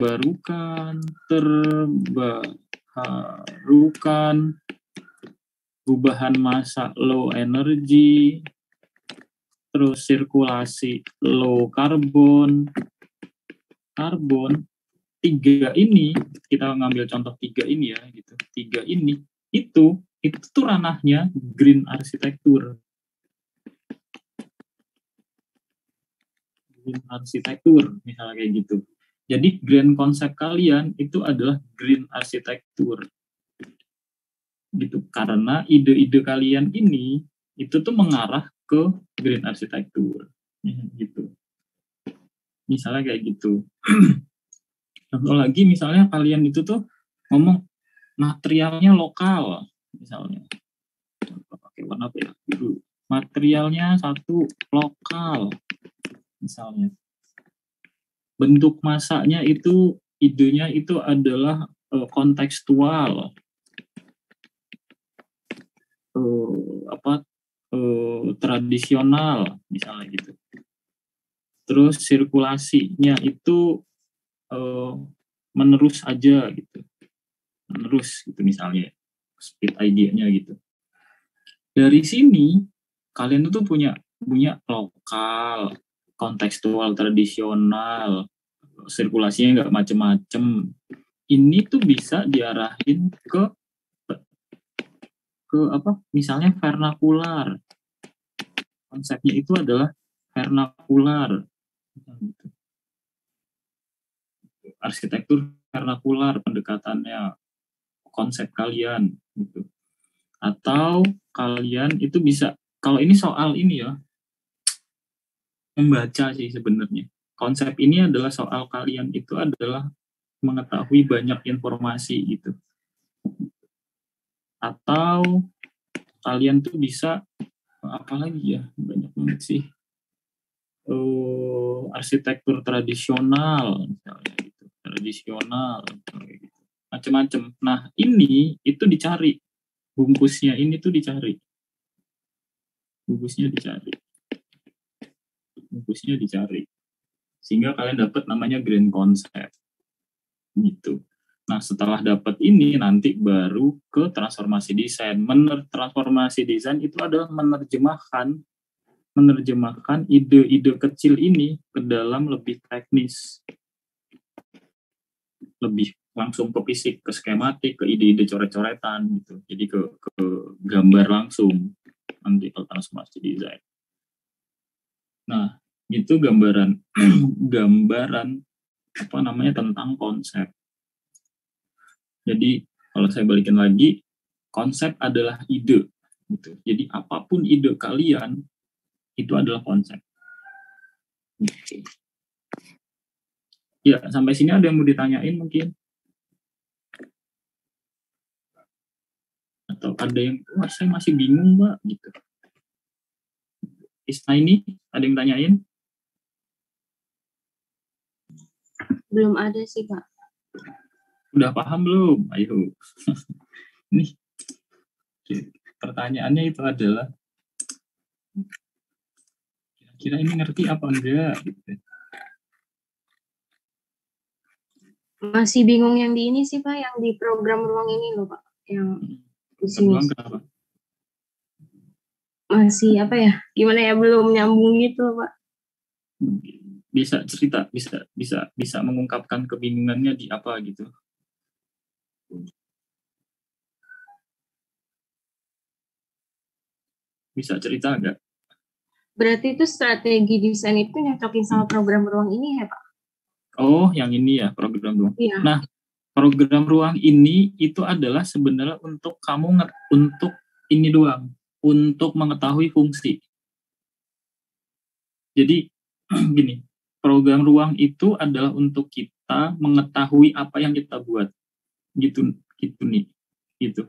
terbarukan, gubahan massa low energy, terus sirkulasi low carbon. Tiga ini, kita ngambil contoh tiga ini ya, gitu. Tiga ini, itu tuh ranahnya green arsitektur. Green arsitektur, misalnya kayak gitu. Jadi grand konsep kalian itu adalah green arsitektur. Gitu. Karena ide-ide kalian ini itu tuh mengarah ke green arsitektur. Gitu. Misalnya kayak gitu. Contoh lagi misalnya kalian itu tuh ngomong materialnya lokal, misalnya. Pakai warna apa ya? Biru. Materialnya satu lokal, misalnya. Bentuk masaknya itu, idenya itu adalah kontekstual. Tradisional, misalnya gitu. Terus sirkulasinya itu menerus aja gitu. Menerus gitu misalnya. Speed idea-nya gitu. Dari sini kalian itu punya lokal, kontekstual, tradisional, sirkulasinya nggak macem-macem. Ini tuh bisa diarahin ke apa? Misalnya vernakular. Konsepnya itu adalah vernakular. Arsitektur vernakular pendekatannya, konsep kalian gitu. Atau kalian itu bisa, kalau ini soal ini ya, membaca sih sebenarnya. Konsep ini adalah soal kalian itu adalah mengetahui banyak informasi gitu. Atau kalian tuh bisa apa lagi ya, banyak banget sih. Arsitektur tradisional misalnya gitu. Tradisional gitu. Macam-macam. Nah, ini itu dicari. Bungkusnya ini tuh dicari. Bungkusnya dicari. Sehingga kalian dapat namanya grand concept. Gitu. Nah, setelah dapat ini nanti baru ke transformasi desain. Transformasi desain itu adalah menerjemahkan ide-ide kecil ini ke dalam lebih teknis. Lebih langsung ke fisik, ke skematik, ke ide-ide coret-coretan gitu. Jadi ke gambar langsung nanti ke transformasi desain. Nah, itu gambaran apa namanya tentang konsep. Jadi kalau saya balikin lagi, konsep adalah ide gitu. Jadi apapun ide kalian itu adalah konsep. Gitu. Ya, sampai sini ada yang mau ditanyain mungkin? Atau ada yang, wah saya masih bingung Mbak gitu. Isna ini ada yang tanyain? Belum ada sih Pak. Udah paham belum? Ayo. Nih, pertanyaannya itu adalah, kira-kira ini ngerti apa enggak? Gitu. Masih bingung yang di ini sih Pak, yang di program ruang ini loh Pak. Yang di sini. Masih apa ya? Gimana ya, belum nyambung gitu Pak. Bisa cerita, bisa mengungkapkan kebingungannya di apa gitu. Bisa cerita nggak? Berarti itu strategi desain itu nyocokin sama program ruang ini ya Pak? Oh, yang ini ya, program ruang. Iya. Nah, program ruang ini itu adalah sebenarnya untuk kamu untuk ini doang, untuk mengetahui fungsi. Jadi gini, program ruang itu adalah untuk kita mengetahui apa yang kita buat. Gitu nih. Gitu.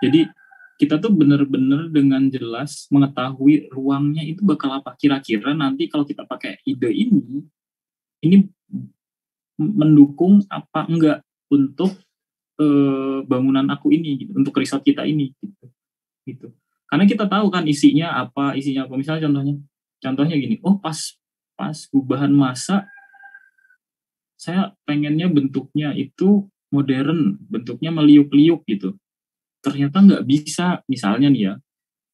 Jadi kita tuh benar-benar dengan jelas mengetahui ruangnya itu bakal apa. Kira-kira nanti kalau kita pakai ide ini mendukung apa enggak untuk bangunan aku ini, gitu, untuk resort kita ini, gitu. Karena kita tahu kan isinya apa. Misalnya contohnya gini, oh pas gubahan massa saya pengennya bentuknya itu modern, bentuknya meliuk-liuk gitu. Ternyata nggak bisa, misalnya nih ya,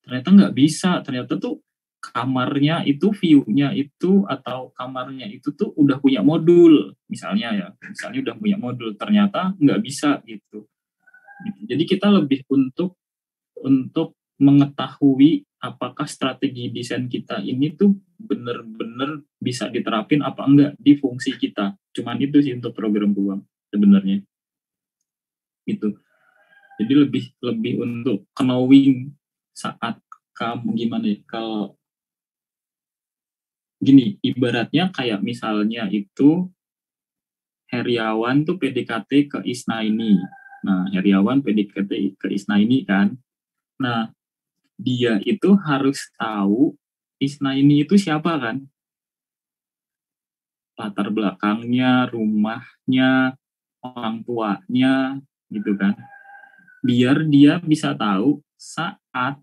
ternyata nggak bisa, ternyata tuh kamarnya itu, view-nya itu, atau kamarnya itu tuh udah punya modul, misalnya udah punya modul, ternyata nggak bisa gitu. Jadi kita lebih untuk mengetahui apakah strategi desain kita ini tuh benar-benar bisa diterapin apa enggak di fungsi kita. Cuman itu sih untuk program ruang sebenarnya. Itu. Jadi lebih untuk knowing saat kamu gimana ya, kalau gini, ibaratnya kayak misalnya itu Heriawan tuh PDKT ke Isnaini. Nah, Heriawan PDKT ke Isnaini kan. Nah, dia itu harus tahu Isnaini itu siapa kan, latar belakangnya, rumahnya, orang tuanya, gitu kan. Biar dia bisa tahu saat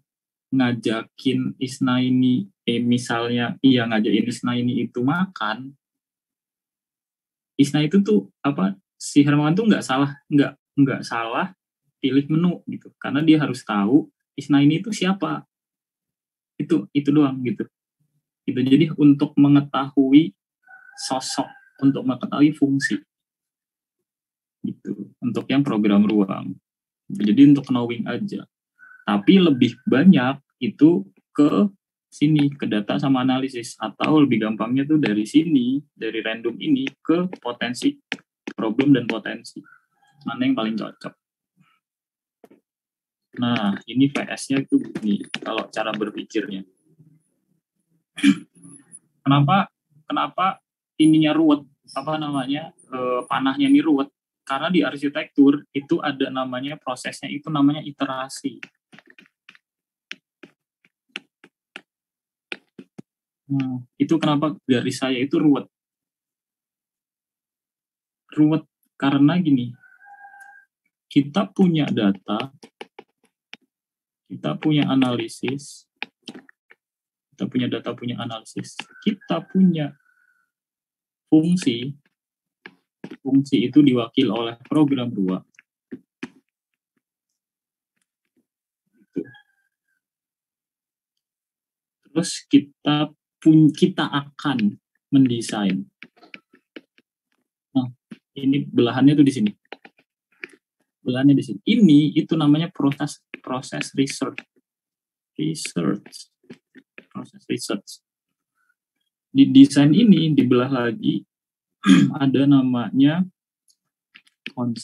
ngajakin Isnaini, misalnya ngajakin Isnaini itu makan, Isna itu tuh apa, si Hermawan tuh nggak salah pilih menu gitu, karena dia harus tahu Isnaini itu siapa, itu doang gitu. Gitu. Jadi untuk mengetahui sosok, untuk mengetahui fungsi gitu. Untuk yang program ruang. Jadi untuk knowing aja. Tapi lebih banyak itu ke sini, ke data sama analisis, atau lebih gampangnya tuh dari sini, dari random ini ke potensi, problem dan potensi. Mana yang paling cocok. Nah, ini VS-nya itu ini kalau cara berpikirnya. Kenapa ininya ruwet, panahnya ini ruwet, karena di arsitektur itu ada namanya prosesnya, itu namanya iterasi. Itu kenapa garis saya itu ruwet karena gini, kita punya data, kita punya analisis, kita punya data, punya analisis, kita punya fungsi itu diwakil oleh program ruang. Terus kita akan mendesain. Nah, ini belahannya tuh di sini. Belahannya di sini. Ini itu namanya proses research. Proses research. Di desain ini dibelah lagi ada namanya konsep